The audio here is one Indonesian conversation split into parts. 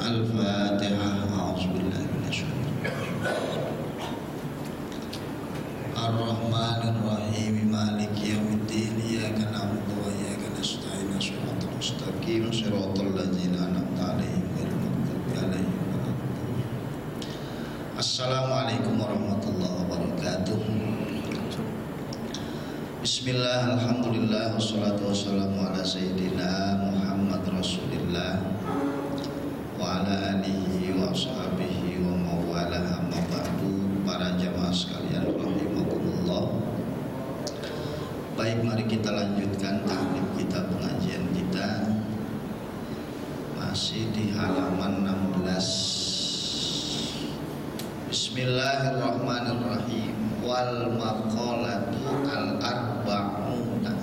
Al-Fatihah. A'udzubillahi minasyaitonir rajim. Ar-Rahmanir Rahim. Maliki yaumiddin. Iyyaka na'budu wa iyyaka nasta'in. Shiratal mustaqim. Shiratal ladzina an'amta 'alaihim ghairil maghdubi 'alaihim waladdallin. Assalamualaikum warahmatullahi wabarakatuh. Bismillah, alhamdulillah, wassalatu wassalamu ala sayyidina Muhammad Rasulillah wa ala alihi wa ashabihi wa mawala, amma ba'du. Para jamaah sekalian rahimakumullah. Baik, mari kita lanjutkan tahlil kita, pengajian kita masih di halaman 16. Bismillahirrahmanirrahim. Wal maqalatu al-arba'una.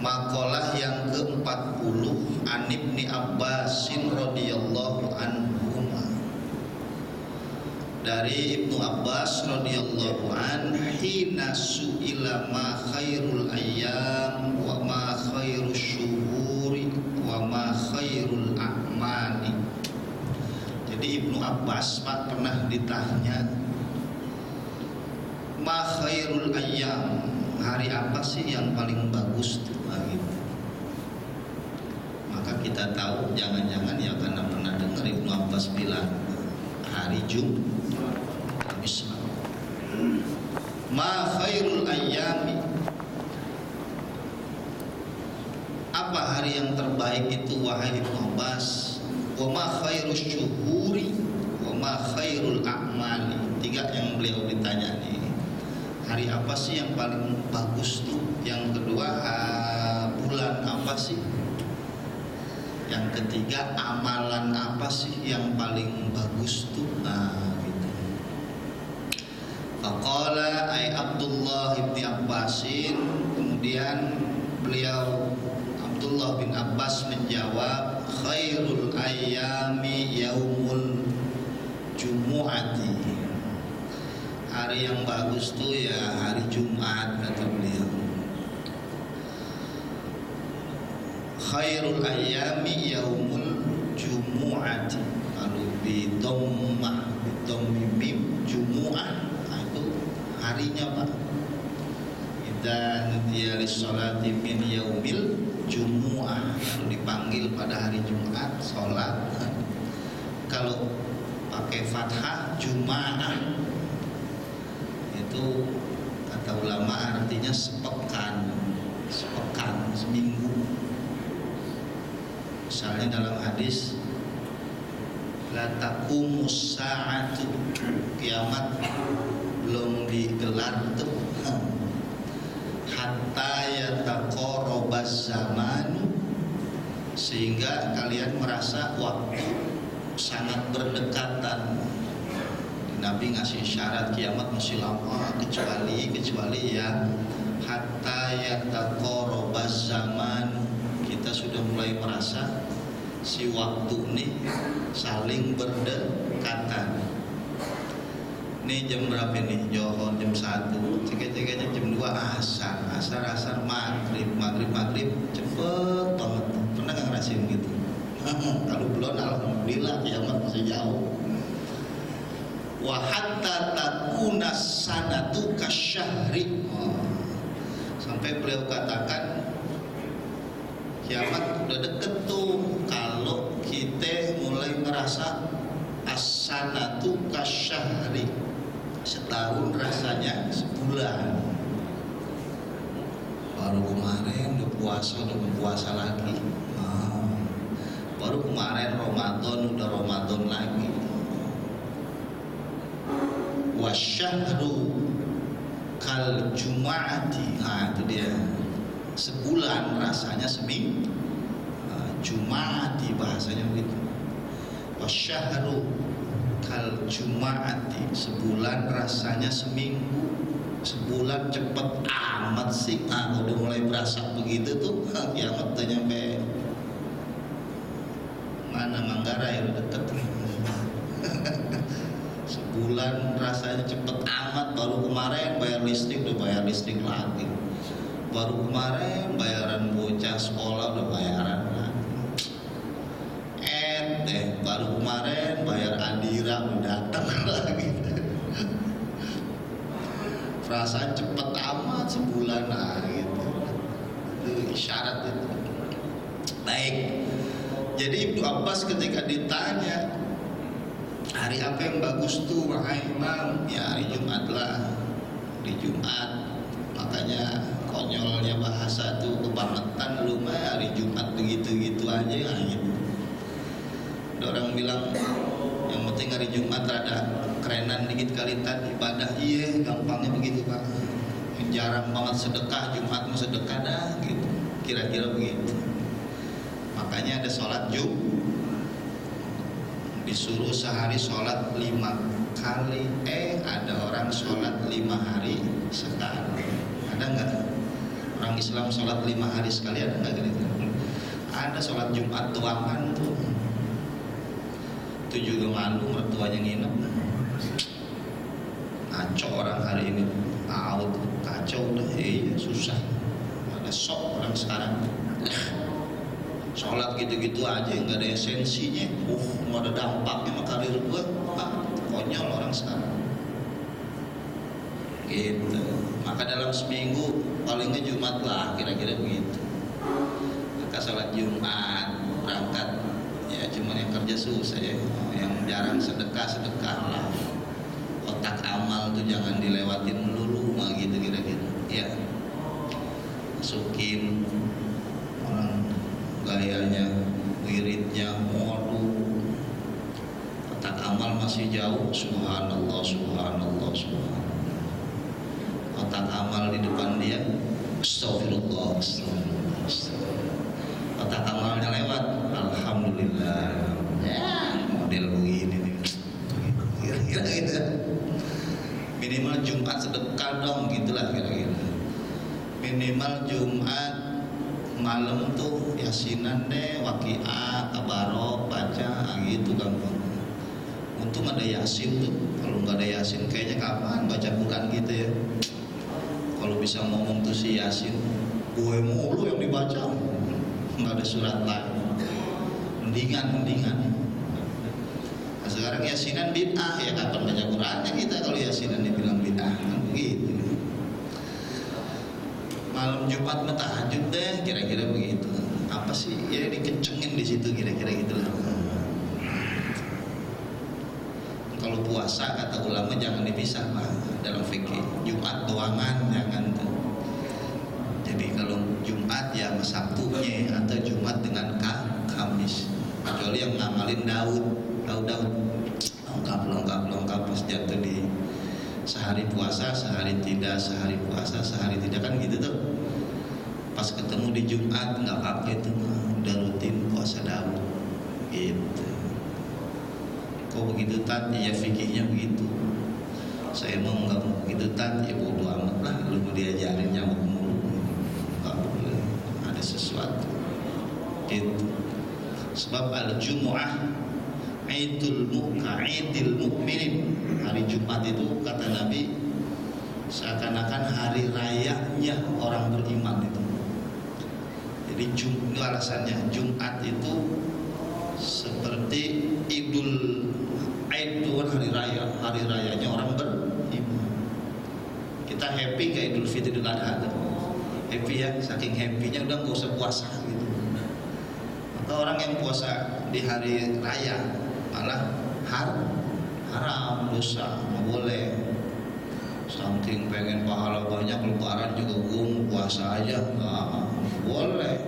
Maqalah yang ke-40 an Ibni Abbasin radhiyallahu anhuma. Dari Ibnu Abbas radhiyallahu an, hina su'ila ma khairul ayyam wa ma khairus syuhuri wa ma khairul a'mali. Jadi Ibnu Abbas Pak pernah ditanya, ma khairul ayyam, hari apa sih yang paling bagus tuh? Gitu. Maka kita tahu jangan-jangan ya karena pernah dengar Ibnu Abbas bilang hari Jumat. Ma khairul ayyami, apa hari yang terbaik itu wahai Ibnu Abbas? Wa ma khairus syuhuri wa ma khairul a'mali. Tiga yang beliau ditanya nih. Hari apa sih yang paling bagus tuh? Yang kedua, bulan apa sih? Yang ketiga, amalan apa sih yang paling bagus tuh? Nah, gitu. Faqala ay Abdullah bin Abbasin, kemudian beliau Abdullah bin Abbas menjawab, khairul ayyami yaumul jumu'ati. Hari yang bagus tuh ya hari Jumat, kata beliau. Khairul ayyami yaumul jumu'ati. Lalu bidammah, bidammim jumu'ah. Nah, itu harinya Pak. Idza nudiya lis-sholati min yaumil jumu'ah. Lalu dipanggil pada hari Jumat sholat. Kalau pakai fathah Juma'ah, itu kata ulama artinya sepekan, seminggu. Misalnya dalam hadis, la taqumus sa'atu, kiamat belum digelar tuh, hatta yataqarrabaz zamanu, sehingga kalian merasa waktu sangat berdekatan. Nabi ngasih syarat kiamat masih lama, kecuali ya hatta yataqarrabaz zaman, kita sudah mulai merasa si waktu ini saling berdekatan. Ini jam berapa nih? Johor jam 1, tiga-tiganya jam 2 asar maghrib cepet banget. Pernah nggak ngerasain gitu? Kalau belum, alhamdulillah kiamat masih jauh. Wa hatta takuna sanatu kasyahri, sampai beliau katakan kiamat udah deket tuh kalau kita mulai merasa as-sanatu kasyahri, setahun rasanya sebulan. Baru kemarin udah puasa lagi. Baru kemarin Ramadan udah Ramadan lagi. Wasyahru kal juma'ati. Nah itu dia, sebulan rasanya seminggu. Juma'ati bahasanya begitu. Wasyahru kal juma'ati, sebulan rasanya seminggu. Sebulan cepet amat sih. Nah udah mulai berasa begitu tuh kiamat tuh nyampe mana Manggarai udah deket. Sebulan rasanya cepet amat. Baru kemarin bayar listrik udah bayar listrik lagi. Baru kemarin bayaran bocah sekolah udah bayaran lagi. baru kemarin bayar adira udah datang lagi. Perasaan cepet amat sebulan gitu. Itu isyarat itu. Baik. Jadi Ibnu Abbas ketika ditanya hari apa yang bagus tuh wahai Imam, ya hari Jumat lah, di Jumat. Makanya konyolnya bahasa tuh kebangetan, lu mah hari Jumat begitu-gitu aja ya, gitu. Ada orang bilang yang penting hari Jumat rada kerenan dikit kali tadi ibadah. Iya, gampangnya begitu Pak. Jarang banget sedekah, Jumat mau sedekah dah gitu. Kira-kira begitu. Makanya ada sholat Jumat disuruh sehari sholat 5 kali. Ada orang sholat 5 hari sekali. Ada nggak? Orang Islam sholat 5 hari sekali ada nggak gitu? Ada sholat Jumat tuangan tuh. Itu juga malu mertuanya nginep. Ngaco orang hari ini. Tahu tuh kacau udah. Susah. Ada sok orang sekarang. Sholat gitu-gitu aja nggak ada esensinya. Nggak ada dampaknya sama karir gua. Konyol orang sekarang. Gitu. Maka dalam seminggu palingnya Jumat lah, kira-kira begitu. Maka sholat Jumat, berangkat ya cuman yang kerja susah ya, yang jarang sedekah lah. Otak amal tuh jangan dilewatin melulu mah gitu kira-kira. Ya, masukin orang gayanya, wiridnya, waduh, otak amal masih jauh. Subhanallah, subhanallah, subhanallah. Otak amal di depan dia, astagfirullah, astagfirullah, astagfirullah. Otak amalnya lewat, alhamdulillah. Ya, model begini nih. Kira-kira gitu. Minimal Jumat sedekah dong, gitulah kira-kira. Minimal Jumat malam tuh yasinan deh, waqiah, tabarok, baca gitu gampang. Untung ada yasin tuh. Kalau nggak ada yasin kayaknya kapan baca Quran gitu ya. Kalau bisa ngomong tuh si yasin, gue mulu yang dibaca, nggak ada surat lain. Mendingan. Nah, sekarang yasinan bid'ah, ya kapan baca Qurannya kita kalau yasinan dibilang bid'ah kan begitu. Malam Jumat tahajud deh, kira-kira begitu. Apa sih ya dikencengin di situ kira-kira gitulah. Kalau puasa kata ulama jangan dipisah Pak dalam fikih. Jumat doangan jangan tuh. Jadi kalau Jumat ya Sabtunya atau Jumat dengan Kamis. Kecuali yang ngamalin Daud lengkap pas jatuh di sehari puasa, sehari tidak, sehari puasa, sehari tidak kan gitu tuh. Pas ketemu di Jumat nggak apa-apa itu udah rutin puasa Daud gitu. Kok begitu Tat? Ya fikihnya begitu. Saya mau nggak mau begitu Tat, ya bodo amat lah. Lu mau diajarin nyamuk mulu, nggak boleh. Ada sesuatu. Gitu. Sebab al-Jumu'ah Idul Mu'minin. Hari Jumat itu kata Nabi seakan-akan hari rayanya orang beriman itu. Jadi itu alasannya Jumat itu seperti Idul hari rayanya orang beriman. Kita happy kayak Idul Fitri, Idul Adha, happy ya, saking happynya udah nggak usah puasa gitu. Maka orang yang puasa di hari raya malah haram, dosa, nggak boleh. Saking pengen pahala banyak, lebaran juga gue mau puasa aja, nggak boleh.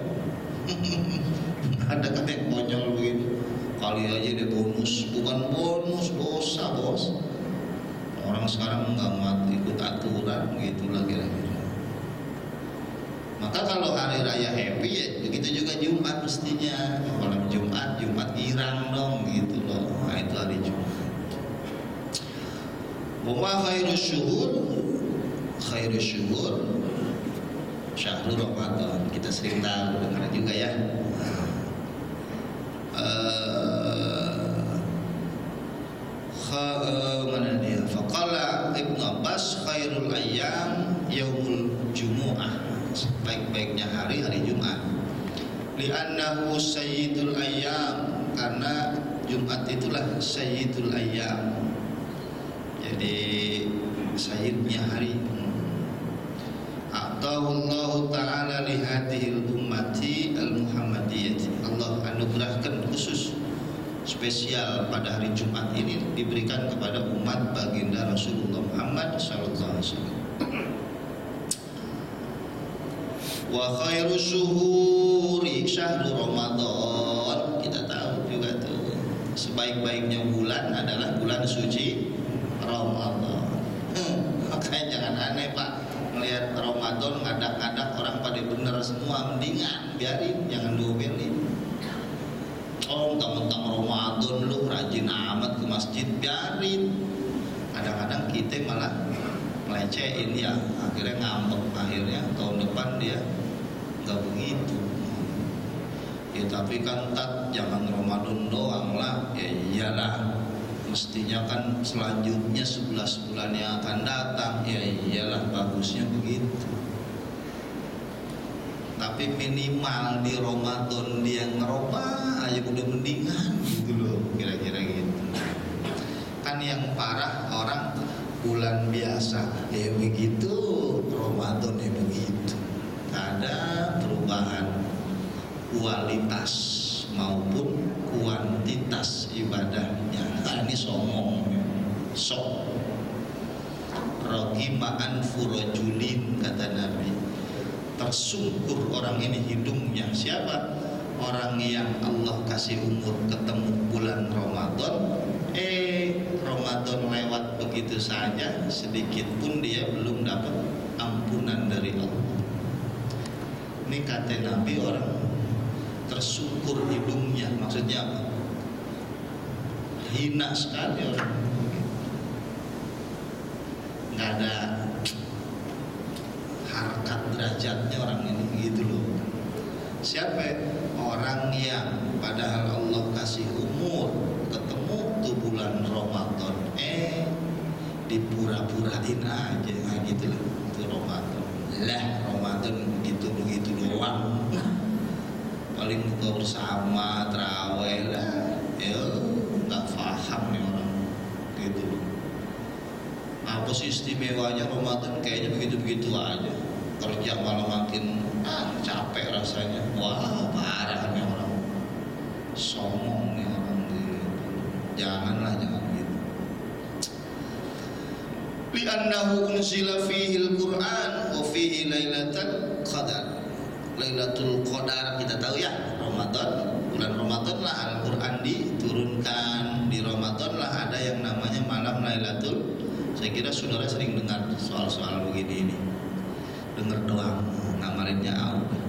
Ada kata yang konyol begitu. Kali aja dia bonus, bukan bonus, dosa bos. Orang sekarang nggak mau ikut aturan, gitulah kira-kira. Maka kalau hari raya happy ya begitu juga Jumat mestinya. Malam Jumat girang dong gitu loh. Nah itu hari Jumat. Wa khairus syuhur syahrul Ramadan. Kita sering tahu dengar juga ya. Mana dia? Faqala Ibnu Abbas khairul ayyam yaumul jumu'ah. Baik-baiknya hari Jumat. Li'annahu sayyidul ayyam, karena Jumat itulah sayyidul ayyam, jadi sayyidnya hari. Atahullahu ta'ala li hadhil ummati al-muhammadiyyati, Allah anugerahkan khusus spesial pada hari Jumat ini diberikan kepada umat baginda Rasulullah Muhammad sallallahu alaihi wasallam. Wa khairu syuhuri syahru Ramadan, kita tahu juga tuh sebaik-baiknya bulan adalah bulan suci Ramadan. Makanya jangan aneh Pak, melihat Ramadan ngadak-ngadak orang pada bener semua, mendingan biarin, jangan diomelin. Oh, mentang-mentang Ramadan lu rajin amat ke masjid, biarin. Kadang-kadang kita malah melecehin ya, akhirnya ngambek, akhirnya tahun depan dia nggak begitu. Ya tapi kan tat, jangan Ramadan doang lah. Ya iyalah, mestinya kan selanjutnya 11 bulan yang akan datang. Ya iyalah, bagusnya begitu. Tapi minimal di Ramadan dia ngerubah aja udah mendingan gitu loh, kira-kira gitu. Kan yang parah orang bulan biasa ya begitu, Ramadan ya begitu. Ada perubahan kualitas maupun kuantitas ibadahnya. Nah, ini somong, sok rogima'an furajulin, kata Nabi, tersungkur orang ini hidungnya. Siapa? Orang yang Allah kasih umur ketemu bulan Ramadan, Ramadan lewat begitu saja, sedikit pun dia belum dapat ampunan dari Allah. Ini kata Nabi, orang tersungkur hidungnya, maksudnya apa? Hina sekali orang, nggak ada harkat derajatnya orang ini gitu loh. Siapa? Orang yang padahal Allah kasih umur ketemu tuh bulan Ramadan, dipura-purain aja, nah gitu loh. Itu Ramadan lah, Ramadan begitu doang. Paling buka bersama, terawih lah, ya nggak paham nih orang gitu loh. Apa sih istimewanya Ramadan? Kayaknya begitu-begitu aja. Kerja malah makin capek rasanya. Wah, parah nih orang, somong nih orang gitu. Jangan gitu. Li'annahu unzila fihil Qur'an wa fihi lailatul qadar. Lailatul Qadar kita tahu ya, Ramadan, bulan Ramadan lah Al-Qur'an diturunkan. Di Ramadan lah ada yang namanya malam Lailatul. Saya kira saudara sering dengar soal-soal begini ini. Dengar doang, ngamarinnya auda.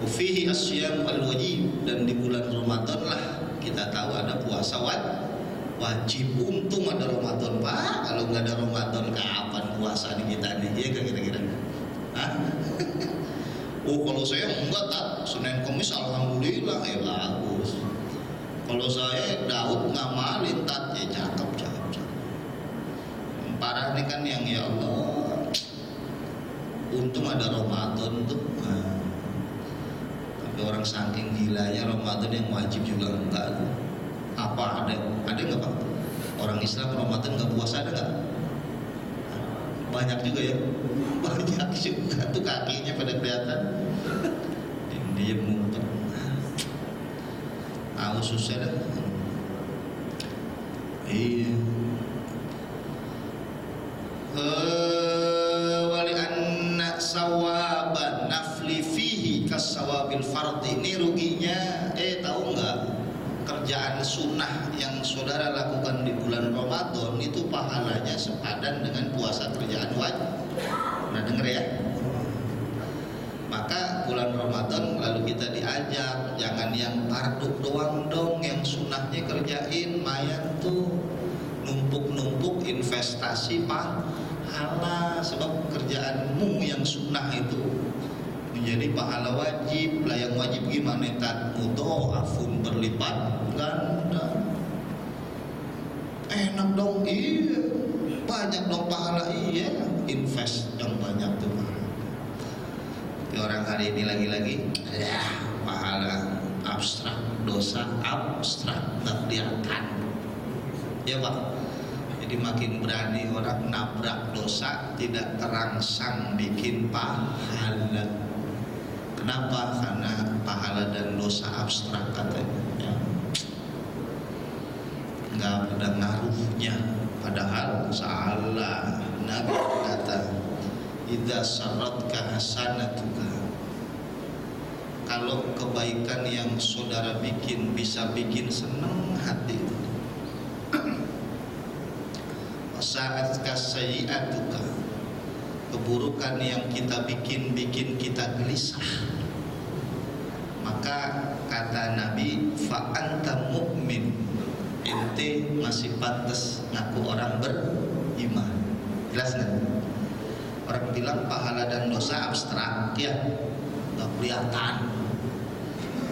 Fihi asyam al-wajib, dan di bulan Ramadan lah kita tahu ada puasa wajib. Untung ada Ramadan Pak, kalau nggak ada Ramadan kapan puasa di kita nih, ya kan kira-kira? Hah? Oh kalau saya enggak tak, Senin Kamis alhamdulillah bagus. Kalau saya Daud ngamalin tat, ya cakep. Parah nih kan yang ya Allah, untung ada Ramadan tuh. Tapi orang saking gilanya Ramadan yang wajib juga enggak tuh. Apa ada nggak Pak? Orang Islam Ramadan nggak puasa, ada nggak? Banyak juga ya, banyak juga tuh kakinya pada kelihatan. Dia mumpet, tahu susah dah. Iya. Wali anna sawaban nafli fihi kasawabil fardhi. Ini ruginya, tahu nggak? Kerjaan sunnah yang saudara lakukan di bulan Ramadan itu pahalanya sepadan dengan puasa kerjaan wajib. Nah denger ya. Maka bulan Ramadan lalu kita diajak, jangan yang fardu doang dong, yang sunnahnya kerjain. Mayan tuh numpuk-numpuk investasi pahala, sebab kerjaanmu yang sunnah itu menjadi pahala wajib. Lah yang wajib gimana? Mudha'afun, berlipat ganda. Enak dong, iya. Banyak dong pahala, iya. Invest yang banyak tuh. Tapi orang hari ini lagi-lagi pahala abstrak, dosa abstrak, nggak kelihatan. Ya Pak. Jadi makin berani orang nabrak dosa, tidak terangsang bikin pahala. Kenapa? Karena pahala dan dosa abstrak katanya, ya. Nggak ada ngaruhnya. Padahal salah. Nabi kata, idza saratka hasanatuka, kalau kebaikan yang saudara bikin bisa bikin senang hati, saat kasyiatuka, keburukan yang kita bikin kita gelisah, maka kata Nabi, fa anta mu'min, ente masih pantas ngaku orang beriman. Jelas nggak? Orang bilang pahala dan dosa abstrak, ya nggak kelihatan.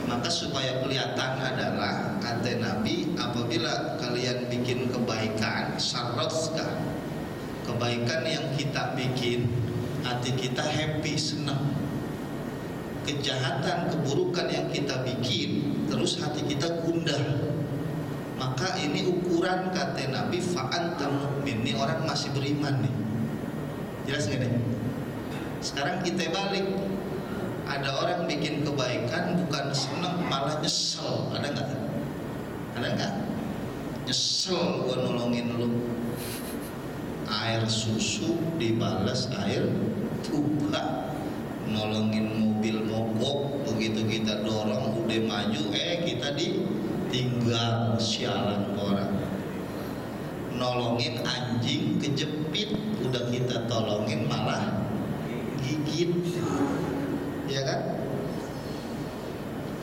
Maka supaya kelihatan adalah kata Nabi, apabila kalian bikin kebaikan, syarrotka, kebaikan yang kita bikin, hati kita happy, senang. Kejahatan, keburukan yang kita bikin, terus hati kita gundah. Maka ini ukuran kata Nabi, fa'anta mu'min, ini orang masih beriman nih. Jelas nggak deh? Sekarang kita balik. Ada orang bikin kebaikan bukan senang, malah nyesel. Ada nggak? Ada nggak? Nyesel gua nolongin lu. Air susu dibalas air tuba. Nolongin mobil mogok, begitu kita dorong udah maju, kita ditinggal, sialan orang. Nolongin anjing kejepit, udah kita tolongin malah gigit. Ya kan?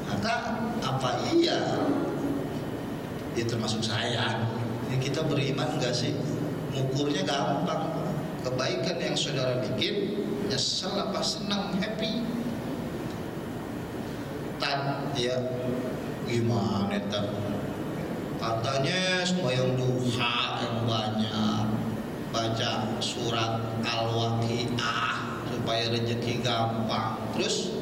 Maka apa iya? Ya termasuk saya. Ini kita beriman gak sih? Ngukurnya gampang. Kebaikan yang saudara bikin, nyesel apa senang, happy? Ya gimana tan? Katanya sembahyang duha yang banyak, baca surat Al-Waqiah supaya rezeki gampang. Terus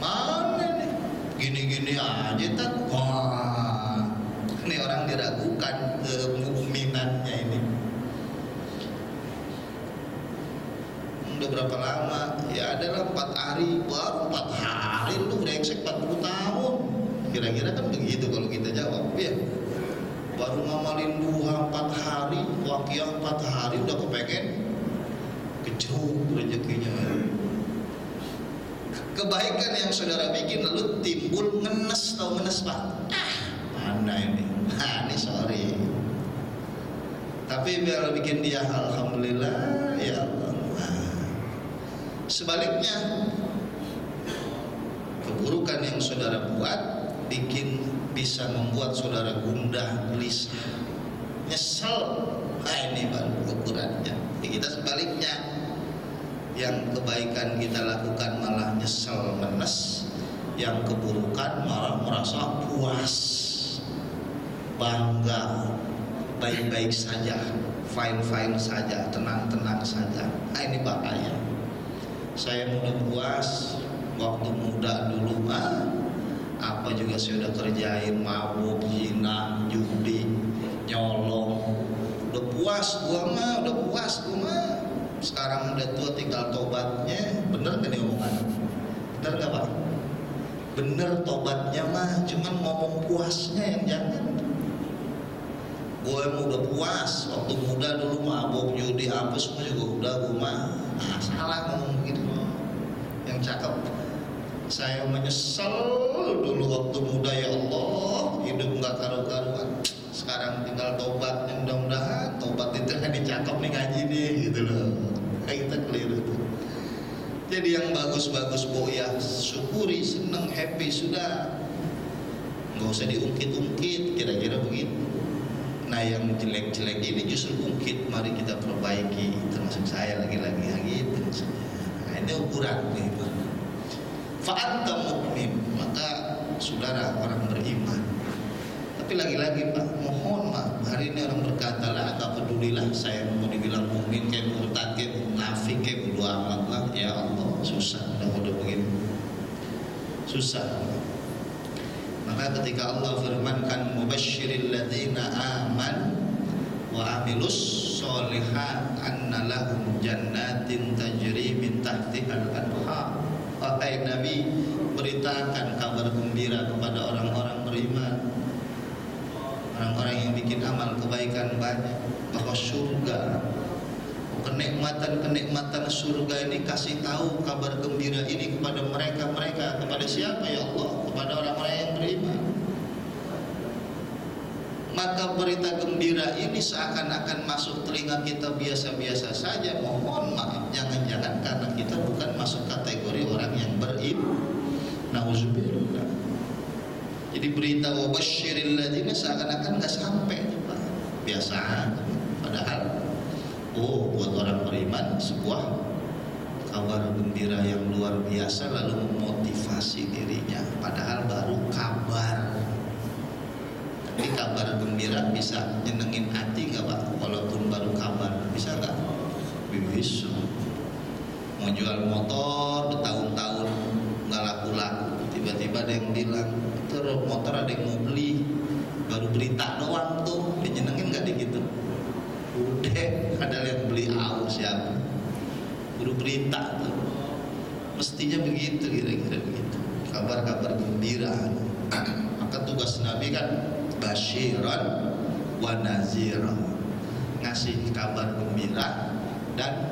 mana nih? Gini-gini aja tak. Wah, ini orang diragukan kemukminannya ini. Udah berapa lama? Ya adalah 4 hari. Baru 4 hari lu brengsek 40 tahun. Kira-kira kan begitu kalau kita jawab, ya. Baru ngamalin duha 4 hari, waqiah 4 hari, udah kepengen kejauh rezekinya. Kebaikan yang saudara bikin lalu timbul ngenes, tau ngenes Pak? Mana ini? Ini sorry. Tapi biar bikin dia alhamdulillah, ya Allah. Sebaliknya, keburukan yang saudara buat bikin bisa membuat saudara gundah, gelisah, nyesel. Ini baru ukurannya. Kita sebaliknya, yang kebaikan kita lakukan malah nyesel, menes, yang keburukan malah merasa puas, bangga, baik-baik saja, fine-fine saja, tenang-tenang saja. Ini bahaya. Saya mudah puas waktu muda dulu apa juga saya udah kerjain, mabuk, zina, judi, nyolong. Udah puas gua mah. Sekarang udah tua tinggal tobatnya. Bener kan nih omongan? Bener gak Pak? Bener tobatnya mah, cuman ngomong puasnya yang jangan. Gue emang udah puas waktu muda dulu mabuk, judi, apa semua juga udah gue mah. Salah ngomong begitu. Yang cakep, saya menyesal dulu waktu muda, ya Allah, hidup nggak karu-karuan. Sekarang tinggal tobat, mudah-mudahan tobat itu kan dicakep nih ngaji nih, gitu loh. Kita keliru tuh. Jadi yang bagus-bagus ya syukuri, seneng, happy sudah. Nggak usah diungkit-ungkit, kira-kira begitu. Nah yang jelek-jelek ini justru ungkit, mari kita perbaiki, termasuk saya lagi-lagi gitu. Nah ini ukuran nih Pak. Fa'anta mu'min, maka saudara orang beriman. Tapi lagi-lagi Pak, mohon Pak, hari ini orang berkata lah, tak pedulilah saya mau dibilang mukmin kayak murtad kayak munafik kayak bodo amat lah. Ya Allah, susah udah begini. Susah. Maka ketika Allah firmankan mubashshiril ladzina amanu wa amilus sholihat anna lahum jannatin tajri min tahtihal anhar. Wahai Nabi, beritakan kabar gembira kepada orang-orang beriman, orang-orang yang bikin amal kebaikan banyak, bahwa surga, kenikmatan-kenikmatan surga ini, kasih tahu kabar gembira ini kepada mereka. Kepada siapa ya Allah? Kepada orang-orang yang beriman. Maka berita gembira ini seakan-akan masuk telinga kita biasa-biasa saja. Mohon maaf, jangan-jangan karena kita bukan masuk kategori orang yang beriman. Nauzubillah. Jadi berita wabasyiril ladzina seakan-akan nggak sampai, Pak. Biasa aja. Padahal buat orang beriman sebuah kabar gembira yang luar biasa, lalu memotivasi dirinya. Padahal baru kabar. Tapi kabar gembira bisa nyenengin hati nggak Pak? Walaupun baru kabar, bisa nggak? Bisa. Mau jual motor bertahun-tahun nggak laku-laku, tiba-tiba ada yang bilang itu motor ada yang mau beli, baru berita doang tuh, nyenengin nggak dikit tuh? Udah ada yang beli siapa? Baru berita tuh. Mestinya begitu, kira-kira begitu. Kabar-kabar gembira. Maka tugas Nabi kan basyiran wa naziran, ngasih kabar gembira dan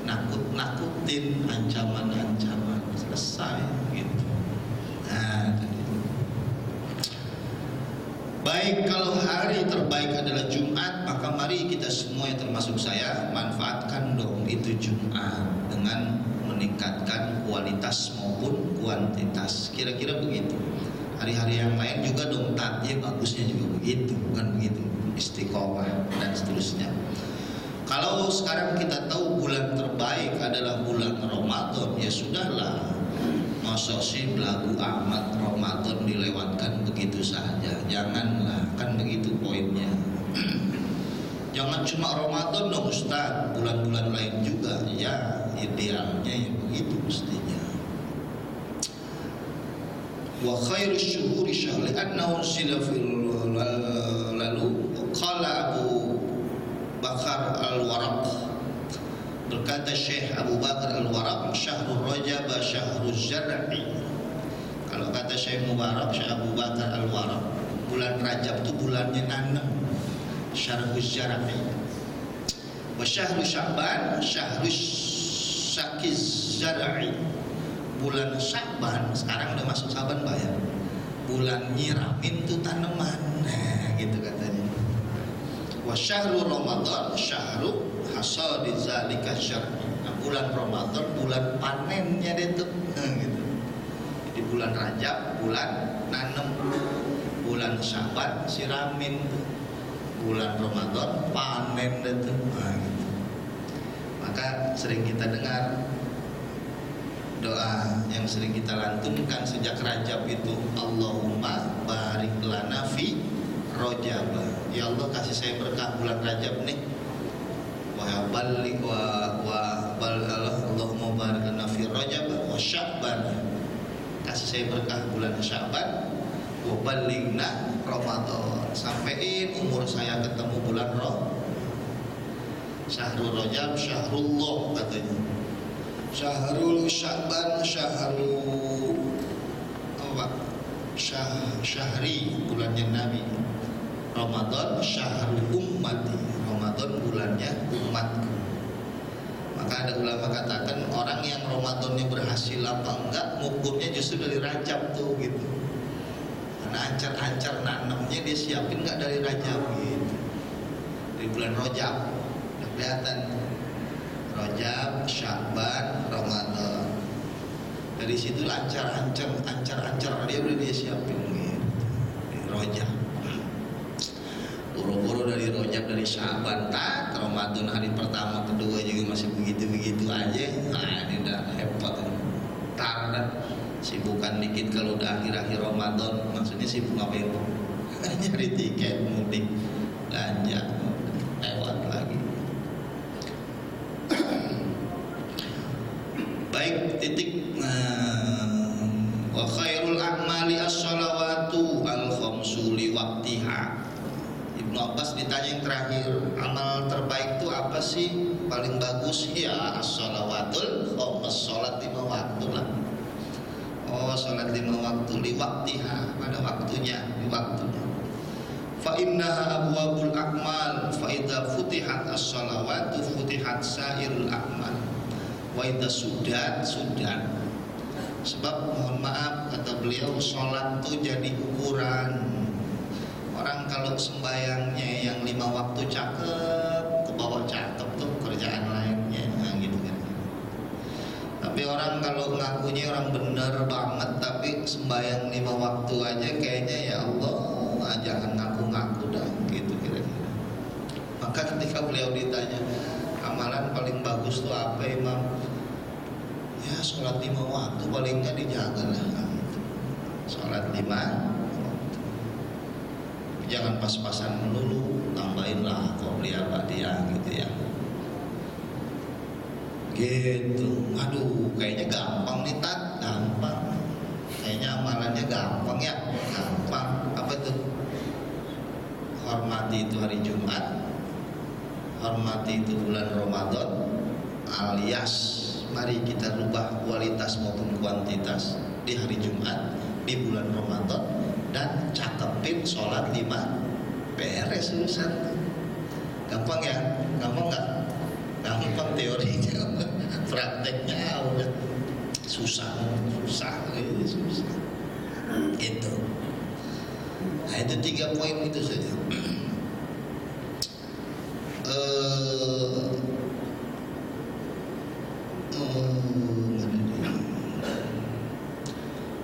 nakut-nakutin, ancaman-ancaman. Selesai gitu. Nah, baik, kalau hari terbaik adalah Jumat, maka mari kita semua yang termasuk saya manfaatkan dong itu Jumat dengan meningkatkan kualitas maupun kuantitas. Kira-kira begitu. Hari-hari yang lain juga dong taatnya bagusnya juga begitu, bukan begitu? Istiqomah dan seterusnya. Kalau sekarang kita tahu bulan terbaik adalah bulan Ramadan, ya sudahlah. Masa sih belagu amat Ramadan dilewatkan begitu saja? Janganlah, kan begitu poinnya. Jangan cuma Ramadan dong Ustaz, bulan-bulan lain juga. Ya idealnya ya begitu mestinya. Wa khairu syuhuri syahri annahu silafil lalu qala Abu Bakar Al-Waraq, berkata Syekh Abu Bakar Al-Waraq, syahrul Rajab syahrul zar'i. Kalau kata Syekh Mubarak, Syekh Abu Bakar Al-Waraq, bulan Rajab itu bulannya nanam, syahrul zar'i. Wa syahrul Sya'ban syahrul syakiz zar'i. Bulan Sya'ban, sekarang udah masuk Sya'ban Pak ya, bulan nyiramin tuh tanaman. Nah gitu katanya. Wa syahrul Ramadan syahrul hasadi zalika syar'i. Nah, bulan Ramadan bulan panennya deh tuh. Gitu. Jadi bulan Rajab bulan nanem, bulan Sya'ban siramin tuh, bulan Ramadan panen deh tuh. Nah, gitu. Maka sering kita dengar doa yang sering kita lantunkan sejak Rajab itu, Allahumma barik lana fi Rajab. Ya Allah kasih saya berkah bulan Rajab nih. Wa balik Allahumma barik lana fi Rajab wa Sya'ban. Kasih saya berkah bulan Sya'ban, wa balighna Ramadan. Sampein umur saya ketemu bulan Syahrul Rajab, Syahrullah katanya. Syahrul Sya'ban, Syahrul Syahri, bulannya Nabi. Ramadan, Syahrul Ummati, Ramadan bulannya umatku. Maka ada ulama katakan orang yang Ramadannya berhasil apa enggak, ngukurnya justru dari Rajab tuh gitu. Karena ancar-ancar nanamnya dia siapin enggak dari Rajab gitu. Dari bulan Rajab udah kelihatan. Rajab, Sya'ban, Ramadan. Dari situ ancar-ancar dia udah dia siapin gitu. Di Rajab. Buru-buru dari Rajab, dari Sya'ban, tak Ramadan hari pertama, kedua juga masih begitu-begitu aja. Nah ini udah hebat. Tar dan sibukan dikit kalau udah akhir-akhir Ramadan. Maksudnya sibuk ngapain? Nyari tiket mudik, belanja, lewat lagi. Baik, titik. Wa khairul a'mali as-shalawatu liwaqtiha. Ibnu Abbas ditanya yang terakhir, amal terbaik itu apa sih? Paling bagus ya as-shalawatul khams, salat 5 waktu lah. Oh, salat 5 waktu liwaqtiha, pada waktunya, di waktunya. Fa innaha abwabul akmal, fa idza futihat as-shalawatu futihat sairul akmal. Wa idza sudat. Sebab mohon maaf kata beliau, salat itu jadi ukuran. Orang kalau sembayangnya yang 5 waktu cakep, ke bawah cakep tuh kerjaan lainnya, nah gitu kan. Tapi orang kalau ngakunya orang bener banget, tapi sembayang 5 waktu aja kayaknya ya Allah, jangan ngaku-ngaku dah, gitu kira-kira. Maka ketika beliau ditanya amalan paling bagus tuh apa Imam? Ya sholat 5 waktu paling nggak dijaga lah. Sholat 5. Jangan pas-pasan melulu, tambahin lah qobliyah ba'diyah gitu ya. Gitu. Aduh, kayaknya gampang nih Tat, gampang. Kayaknya amalannya gampang ya, gampang. Apa itu? Hormati itu hari Jumat, hormati itu bulan Ramadan, alias mari kita rubah kualitas maupun kuantitas di hari Jumat, di bulan Ramadan, dan cakepin sholat 5, beres urusan. Gampang ya? Gampang nggak? Gampang teorinya, prakteknya udah susah. Itu. Nah itu 3 poin itu saja.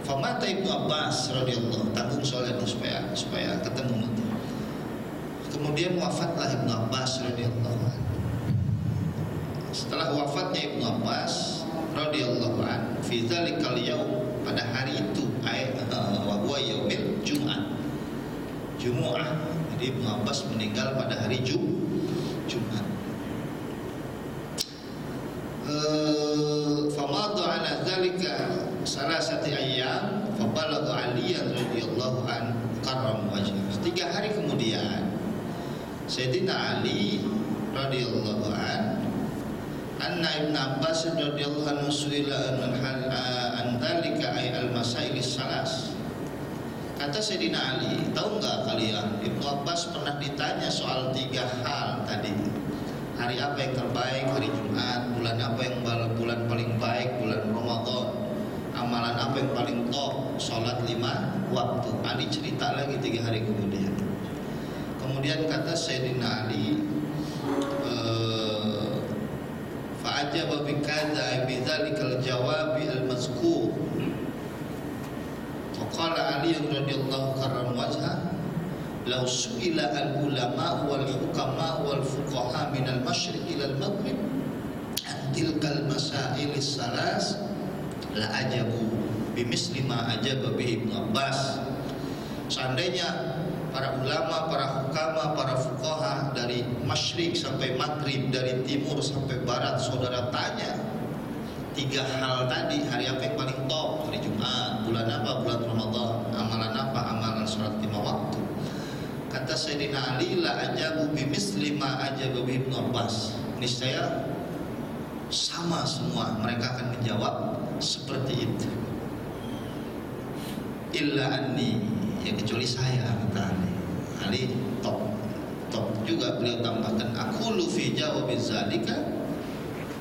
Famata Ibnu Abbas radhiyallahu, tanggung soalnya supaya ketemu nanti. Kemudian wafatlah Ibnu Abbas radhiyallahu. Setelah wafatnya Ibnu Abbas radhiyallahu an, fi dzalikal yaum, pada hari itu, wa huwa yaumil Jum'ah. Jadi Ibnu Abbas meninggal pada hari Jumat. Famadha ala dzalika salasati ayyam fabalagha Aliyan radhiyallahu an karram wajh. 3 hari kemudian Sayyidina Ali radhiyallahu an, anna Ibnu Abbas radhiyallahu anhu suila an dzalika ay al-masail salas. Kata Sayyidina Ali, tahu enggak kalian, Ibnu Abbas pernah ditanya soal 3 hal tadi. Hari apa yang terbaik? Hari Jumat. Bulan apa yang bulan paling baik? Bulan Ramadan. Amalan apa yang paling top? Sholat 5 waktu. Ali cerita lagi 3 hari kemudian. Kemudian kata Sayyidina Ali, fa'ajaba bikadha bidzalikal jawabi al-mazkur. Faqala Ali radhiyallahu karram wajha, law su'ila al-ulama wal hukama wal fuqaha min al-masyriq ila al-maghrib an tilkal masail salas la ajabu bimisli ma ajaba bi Ibnu Abbas. Seandainya para ulama, para hukama, para fuqaha dari masyriq sampai maghrib, dari timur sampai barat, saudara tanya 3 hal tadi, hari apa yang paling top? Hari Jumat. Bulan apa? Bulan Ramadan. Amalan apa? Amalan sholat 5 waktu. Kata Sayyidina Ali, la ajabu bimisli ma ajaba Ibnu Abbas. Niscaya sama semua, mereka akan menjawab seperti itu. Illa anni, ya kecuali saya, kata Ali. Ali top juga beliau tambahkan, aqulu fi jawabiz zalika.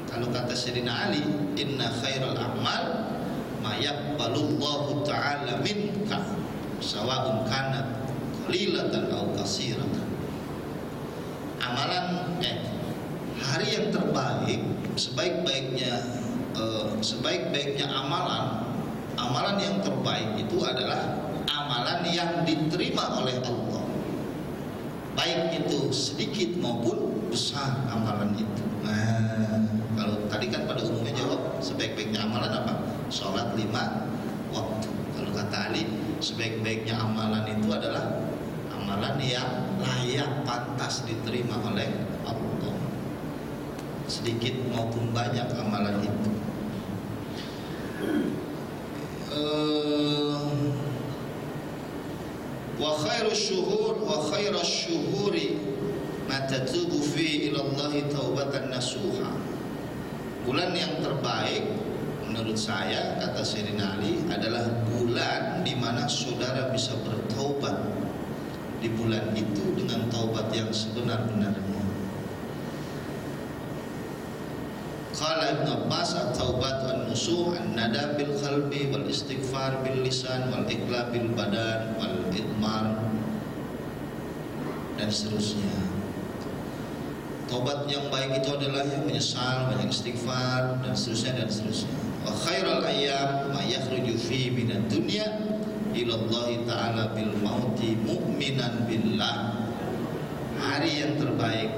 Kalau kata Sayyidina Ali, inna khairal a'mal ma yaqbalullahu ta'ala minka sawa'un kanat qalilatan aw katsiratan. Amalan hari yang terbaik, sebaik-baiknya amalan yang terbaik itu adalah amalan yang diterima oleh Allah, baik itu sedikit maupun besar amalan itu. Nah, kalau tadi kan pada umumnya jawab sebaik-baiknya amalan apa? Sholat 5 waktu. Kalau kata Ali, sebaik-baiknya amalan itu adalah amalan yang layak, pantas diterima oleh Allah, sedikit maupun banyak amalan itu. Wa wa khairus syuhuri ma tatubu fi ila Allah taubatan nasuha. Bulan yang terbaik menurut saya, kata Sayyidina Ali, adalah bulan di mana saudara bisa bertaubat di bulan itu dengan taubat yang sebenar-benarnya. Qala Ibn Abbas at-taubatu an-nusuh an-nada bil qalbi wal istighfar bil lisan wal iqlab bil badan wal idmar dan seterusnya. Taubat yang baik itu adalah yang menyesal, banyak istighfar dan seterusnya dan seterusnya. Wa khairal ayyam ma yakhruju fi minad dunya ila Allah taala bil mauti mu'minan billah. Hari yang terbaik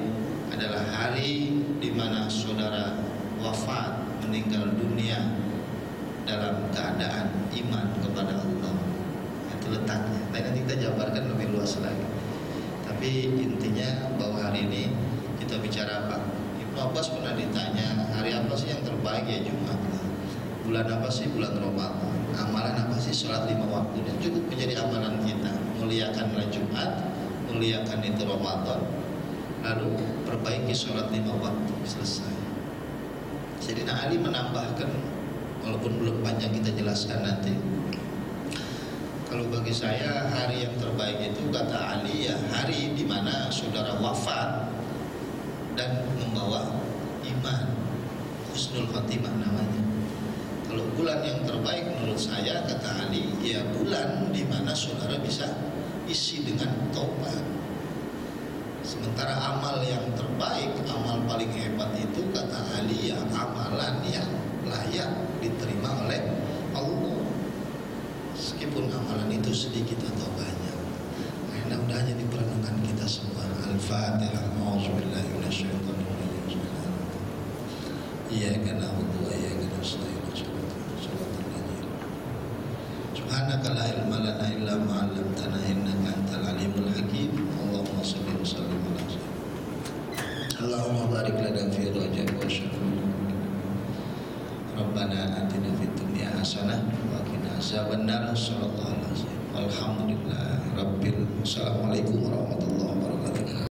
adalah hari di mana saudara wafat, meninggal dunia dalam keadaan iman kepada Allah. Itu letaknya. Nanti kita jabarkan lebih luas lagi. Tapi intinya bahwa hari ini kita bicara apa? Ibnu Abbas pernah ditanya, hari apa sih yang terbaik? Ya Jumat. Bulan apa sih? Bulan Ramadan. Amalan apa sih? Sholat 5 waktu. Dan cukup menjadi amalan kita. Muliakanlah Jumat, muliakan itu Ramadan, lalu perbaiki sholat 5 waktu. Selesai. Sayyidina Ali menambahkan, walaupun belum panjang kita jelaskan nanti. Kalau bagi saya hari yang terbaik itu, kata Ali, ya hari di mana saudara wafat dan membawa iman, husnul khatimah namanya. Kalau bulan yang terbaik menurut saya, kata Ali, ya bulan di mana saudara bisa isi dengan taubat. Sementara amal yang terbaik, amal paling hebat itu, kata Ali, ya amalan yang layak diterima oleh Allah. Meskipun amalan itu sedikit atau banyak. Mudah-mudahan jadi perenungan kita semua. Al-Fatihah. A'udzubillahi minasyaitonir rajim. Iyyaka na'budu wa iyyaka nasta'in. Subhanaka la ilma lana illa ma 'allamtana innaka antal alimul hakim. Allahumma shalli wa sallim ala sayyidina. Allahumma barik lana fi Rajab wa Sya'ban. Rabbana atina fid dunya hasanah wa qina azabannar. Sallallahu alaihi wasallam. Alhamdulillah rabbil alamin. Assalamualaikum warahmatullahi wabarakatuh.